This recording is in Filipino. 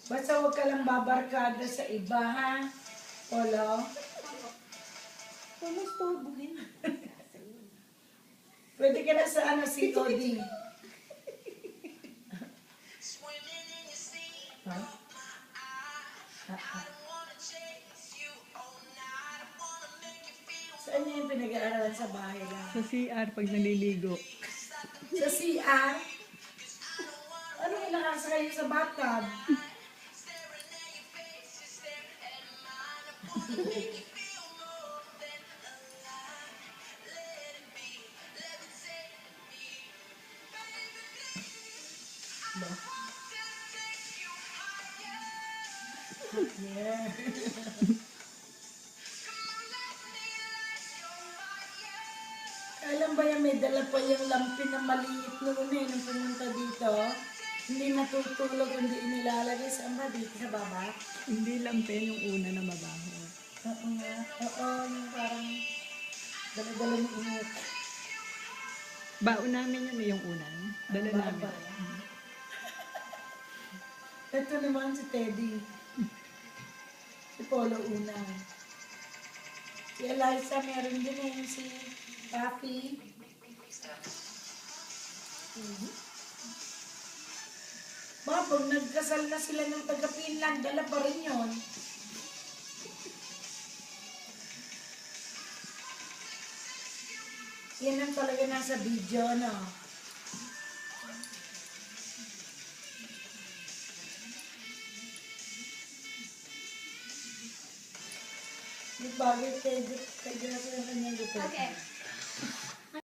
Basta huwag ka lang babarkada sa iba, ha? Polo? Walang storbohin. Pwede ka na sa ano, COD. Ha? Saan niya yung pinag-aaralan sa bahay lang? Sa CR pag naliligo. Sa CR? Ano yung nakasakay sa bathtub? Ba? Yeah. Kailan ba yan may dala pa yung lampin na maliit noon eh, nung pumunta dito? Hindi natutulog, hindi inilalagay sa ba dito sa baba? Hindi lampen yung una na mabaho. Oo nga. Oo, yung parang dala-dala ng init. Baon namin yun yung unan. Dala Ba- namin. ba- Ito naman si Teddy. Si Polo una. Si Eliza meron din eh, si Papi. Ba, pag nagkasal na sila ng taga-Finland, dala pa rin yun. Yan ang talaga nasa video, no? May bagay kay Grace na kanyang gusto. Okay.